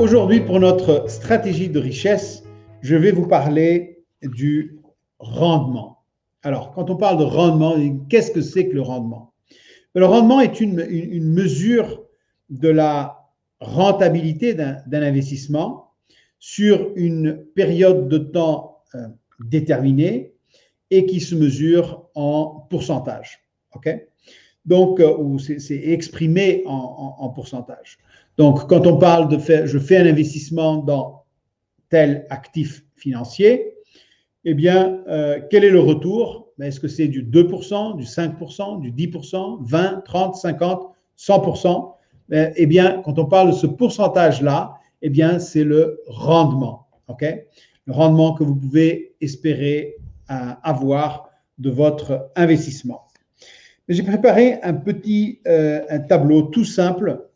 Aujourd'hui, pour notre stratégie de richesse, je vais vous parler du rendement. Alors, quand on parle de rendement, qu'est-ce que c'est que le rendement? Le rendement est une mesure de la rentabilité d'un investissement sur une période de temps déterminée et qui se mesure en pourcentage. Okay? Donc, c'est exprimé en pourcentage. Donc, quand on parle de faire, je fais un investissement dans tel actif financier, eh bien, quel est le retour? Est-ce que c'est du 2%, du 5%, du 10%, 20, 30, 50, 100%? Eh bien, quand on parle de ce pourcentage-là, eh bien, c'est le rendement. Okay? Le rendement que vous pouvez espérer avoir de votre investissement. J'ai préparé un tableau tout simple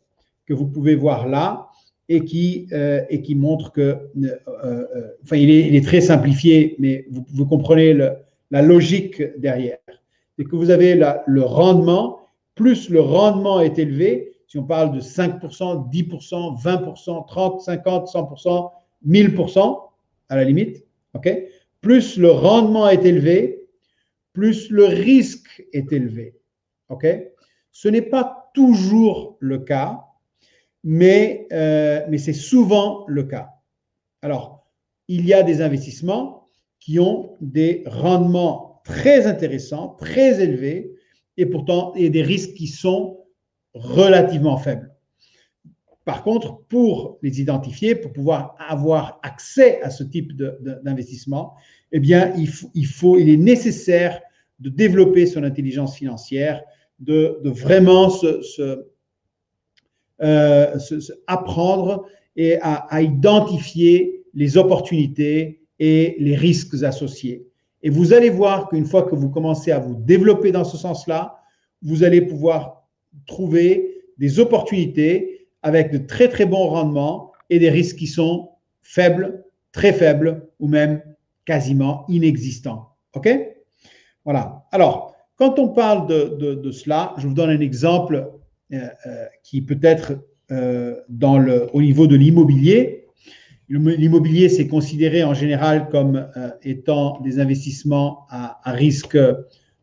que vous pouvez voir là et qui montre que, il est très simplifié, mais vous comprenez la logique derrière. C'est que vous avez le rendement, plus le rendement est élevé, si on parle de 5%, 10%, 20%, 30, 50, 100%, 1000% à la limite, okay? Plus le rendement est élevé, plus le risque est élevé. Okay? Ce n'est pas toujours le cas, mais c'est souvent le cas. Alors, il y a des investissements qui ont des rendements très intéressants, très élevés, et pourtant, il y a des risques qui sont relativement faibles. Par contre, pour les identifier, pour pouvoir avoir accès à ce type d'investissement, eh bien, il est nécessaire de développer son intelligence financière, de vraiment apprendre et à identifier les opportunités et les risques associés. Et vous allez voir qu'une fois que vous commencez à vous développer dans ce sens-là, vous allez pouvoir trouver des opportunités avec de très très bons rendements et des risques qui sont faibles, très faibles ou même quasiment inexistants. OK? Voilà. Alors, quand on parle de cela, je vous donne un exemple qui peut être au niveau de l'immobilier. L'immobilier, c'est considéré en général comme étant des investissements à risque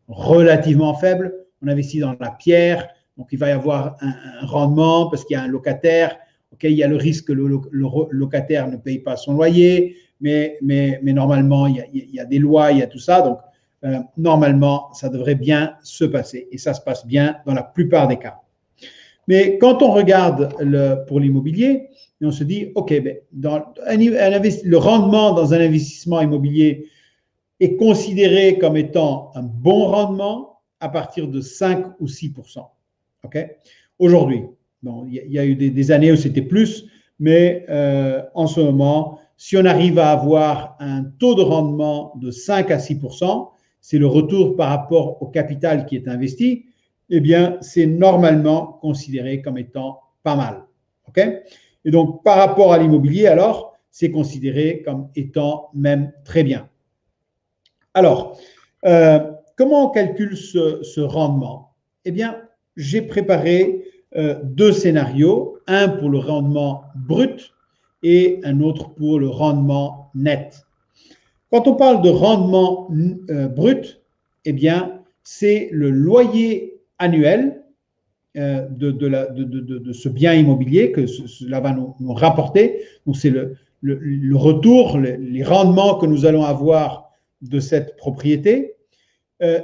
relativement faible. On investit dans la pierre, donc il va y avoir un rendement parce qu'il y a un locataire. Okay, il y a le risque que le locataire ne paye pas son loyer, mais normalement, il y a des lois, il y a tout ça. Donc, normalement, ça devrait bien se passer. Et ça se passe bien dans la plupart des cas. Mais quand on regarde pour l'immobilier, on se dit, OK, le rendement dans un investissement immobilier est considéré comme étant un bon rendement à partir de 5 ou 6%. Okay? Aujourd'hui, il y a eu des années où c'était plus, mais en ce moment, si on arrive à avoir un taux de rendement de 5 à 6%, c'est le retour par rapport au capital qui est investi, eh bien, c'est normalement considéré comme étant pas mal. Okay? Et donc, par rapport à l'immobilier, alors, c'est considéré comme étant même très bien. Alors, comment on calcule ce rendement? Eh bien, j'ai préparé deux scénarios, un pour le rendement brut et un autre pour le rendement net. Quand on parle de rendement brut, eh bien, c'est le loyer annuel de ce bien immobilier que cela va nous rapporter. Donc, c'est le retour, les rendements que nous allons avoir de cette propriété,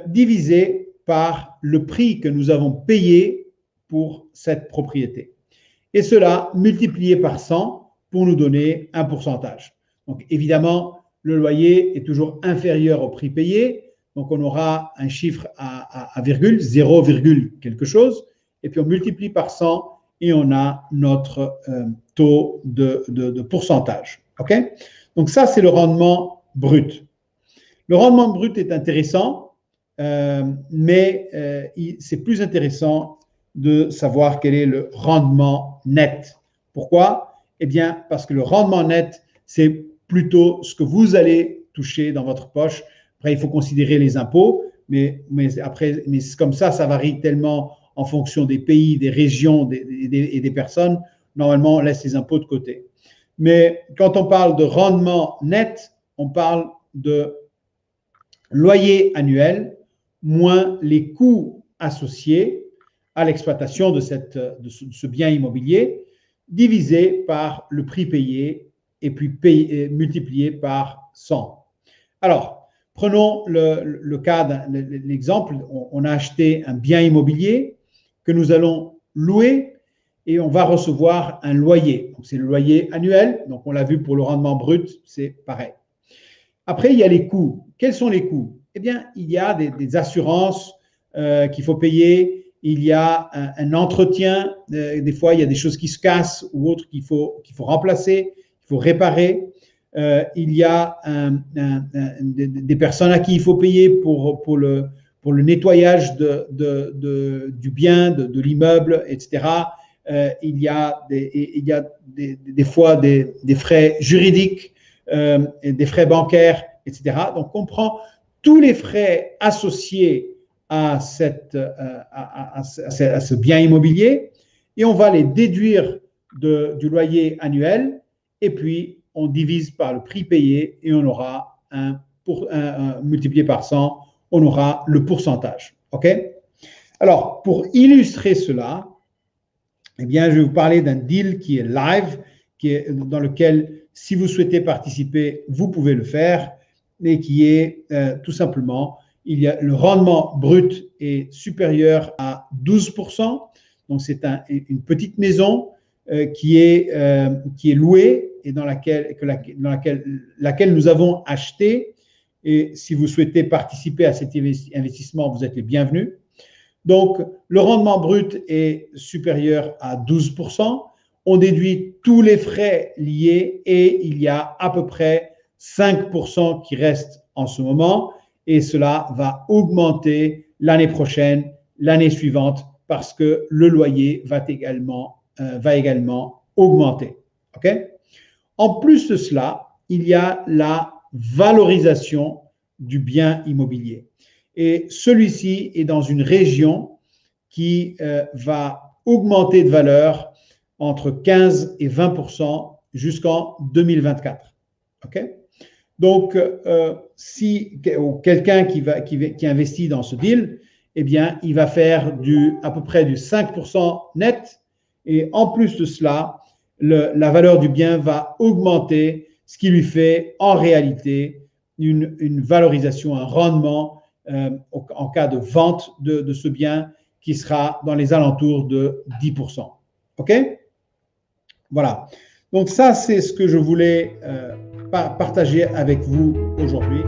divisé par le prix que nous avons payé pour cette propriété. Et cela multiplié par 100 pour nous donner un pourcentage. Donc, évidemment, le loyer est toujours inférieur au prix payé. Donc, on aura un chiffre à virgule, 0, quelque chose. Et puis, on multiplie par 100 et on a notre taux de pourcentage. OK? Donc, ça, c'est le rendement brut. Le rendement brut est intéressant, mais c'est plus intéressant de savoir quel est le rendement net. Pourquoi? Eh bien, parce que le rendement net, c'est plutôt ce que vous allez toucher dans votre poche. Après, il faut considérer les impôts, mais comme ça varie tellement en fonction des pays, des régions et des personnes. Normalement, on laisse les impôts de côté. Mais quand on parle de rendement net, on parle de loyer annuel moins les coûts associés à l'exploitation de ce bien immobilier, divisé par le prix payé et puis multiplié par 100. Alors, prenons le cas, l'exemple, on a acheté un bien immobilier que nous allons louer et on va recevoir un loyer. C'est le loyer annuel, donc on l'a vu pour le rendement brut, c'est pareil. Après, il y a les coûts. Quels sont les coûts? Eh bien, il y a des assurances qu'il faut payer, il y a un entretien, des fois il y a des choses qui se cassent ou autres qu'il faut remplacer, qu'il faut réparer. Il y a des personnes à qui il faut payer pour le nettoyage du bien, de l'immeuble, etc. Il y a des fois des frais juridiques, des frais bancaires, etc. Donc, on prend tous les frais associés à ce bien immobilier et on va les déduire du loyer annuel et puis on divise par le prix payé et on aura multiplié par 100, on aura le pourcentage. OK? Alors, pour illustrer cela, eh bien, je vais vous parler d'un deal qui est live, dans lequel, si vous souhaitez participer, vous pouvez le faire, et qui est tout simplement, le rendement brut est supérieur à 12%. Donc, c'est une petite maison qui est louée et dans laquelle nous avons acheté. Et si vous souhaitez participer à cet investissement, vous êtes les bienvenus. Donc, le rendement brut est supérieur à 12%. On déduit tous les frais liés et il y a à peu près 5% qui restent en ce moment et cela va augmenter l'année prochaine, l'année suivante parce que le loyer va également augmenter. Okay? En plus de cela, il y a la valorisation du bien immobilier. Et celui-ci est dans une région qui va augmenter de valeur entre 15 et 20% jusqu'en 2024. Okay? Donc, si quelqu'un qui investit dans ce deal, eh bien, il va faire à peu près du 5% net et en plus de cela, la valeur du bien va augmenter, ce qui lui fait en réalité une valorisation, un rendement en cas de vente de ce bien qui sera dans les alentours de 10%. OK? Voilà. Donc ça, c'est ce que je voulais partager avec vous aujourd'hui.